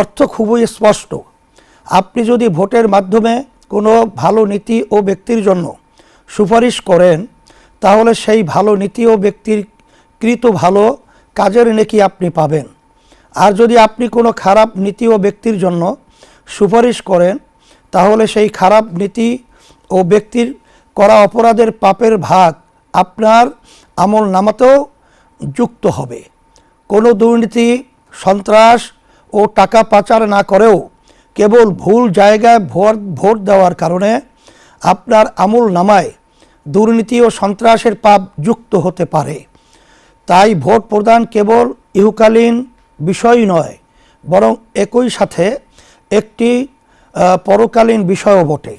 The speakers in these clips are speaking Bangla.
অর্থ খুবই স্পষ্ট। আপনি যদি ভোটের মাধ্যমে কোনো ভালো নীতি ও ব্যক্তির জন্য সুপারিশ করেন, তাহলে সেই ভালো নীতি ও ব্যক্তির কৃত ভালো কাজের নেকি আপনি পাবেন। আর যদি আপনি কোনো খারাপ নীতি ও ব্যক্তির জন্য সুপারিশ করেন, তাহলে সেই খারাপ নীতি ও ব্যক্তির করা অপরাধের পাপের ভাগ আপনার আমল নামাতেও যুক্ত হবে। কোনো দুর্নীতি, সন্ত্রাস ও টাকা পাচার না করেও কেবল ভুল জায়গায় ভোট দেওয়ার কারণে আপনার আমল নামায় দুর্নীতি ও সন্ত্রাসের পাপ যুক্ত হতে পারে। তাই ভোট প্রদান কেবল ইহকালীন বিষয় নয়, বরং একই সাথে একটি পরকালীন বিষয়ও বটে।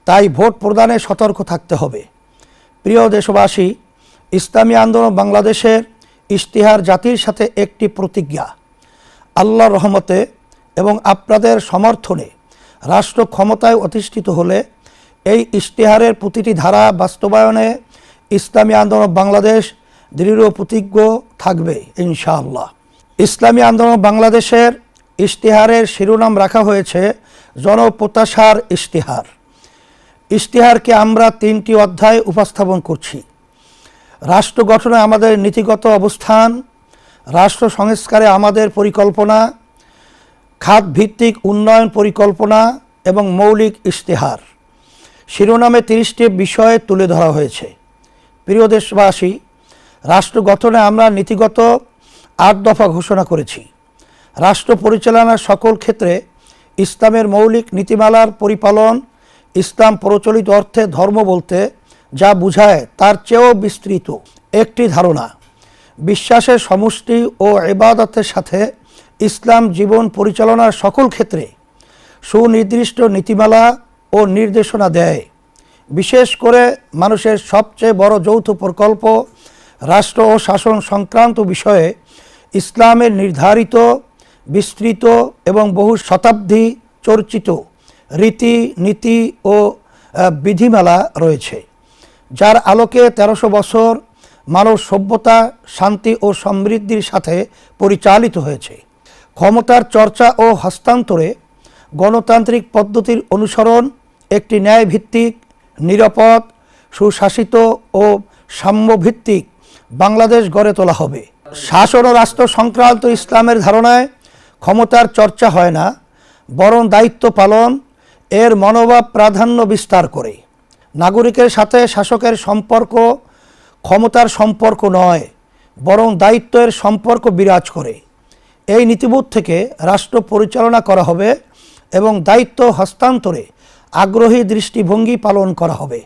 তাই ভোট প্রদানে সতর্ক থাকতে হবে। প্রিয় দেশবাসী, ইসলামী আন্দোলন বাংলাদেশের ইশতিহার জাতির সাথে একটি প্রতিজ্ঞা। আল্লাহর রহমতে এবং আপনাদের সমর্থনে রাষ্ট্র ক্ষমতায় অধিষ্ঠিত হলে এই ইশতিহারের প্রতিটি ধারা বাস্তবায়নে ইসলামী আন্দোলন বাংলাদেশ দৃঢ় প্রতিজ্ঞ থাকবে ইনশাআল্লাহ। ইসলামী আন্দোলন বাংলাদেশের ইশতিহারের শিরোনাম রাখা হয়েছে জনপ্রত্যাশার ইশতিহার। ইশতিহারকে আমরা 3টি অধ্যায়ে উপস্থাপন করছি। রাষ্ট্র গঠনে আমাদের নীতিগত অবস্থান, রাষ্ট্র সংস্কারে আমাদের পরিকল্পনা, খাতভিত্তিক উন্নয়ন পরিকল্পনা এবং মৌলিক ইশতিহার। শিরোনামে 30টি বিষয় তুলে ধরা হয়েছে। প্রিয় দেশবাসী, রাষ্ট্র গঠনে আমরা নীতিগত 8 দফা ঘোষণা করেছি। রাষ্ট্র পরিচালনার সকল ক্ষেত্রে ইসলামের মৌলিক নীতিমালার পরিপালন, ইসলাম প্রচলিত অর্থে ধর্ম বলতে যা বোঝায় তার চেয়েও বিস্তৃত একটি ধারণা। বিশ্বাসের সমষ্টি ও ইবাদতের সাথে ইসলাম জীবন পরিচালনার সকল ক্ষেত্রে সুনির্দিষ্ট নীতিমালা ও নির্দেশনা দেয়। বিশেষ করে মানুষের সবচেয়ে বড় যৌথ প্রকল্প রাষ্ট্র ও শাসন সংক্রান্ত বিষয়ে ইসলামের নির্ধারিত, বিস্তৃত এবং বহু শতাব্দী চর্চিত রীতি নীতি ও বিধিমালা রয়েছে, যার আলোকে 1300 বছর মানব সভ্যতা শান্তি ও সমৃদ্ধির সাথে পরিচালিত হয়েছে। ক্ষমতার চর্চা ও হস্তান্তরে গণতান্ত্রিক পদ্ধতির অনুসরণ একটি ন্যায়ভিত্তিক, নিরাপদ, সুশাসিত ও সাম্যভিত্তিক বাংলাদেশ গড়ে তোলা হবে। শাসন ও রাষ্ট্র সংক্রান্ত ইসলামের ধারণায় ক্ষমতার চর্চা হয় না, বরং দায়িত্ব পালন এর মনোভাব প্রাধান্য বিস্তার করে। নাগরিকের সাথে শাসকের সম্পর্ক ক্ষমতার সম্পর্ক নয়, বরং দায়িত্বের সম্পর্ক বিরাজ করে। এই নীতিবোধ থেকে রাষ্ট্র পরিচালনা করা হবে এবং দায়িত্ব হস্তান্তরে আগ্রহী দৃষ্টিভঙ্গি পালন করা হবে।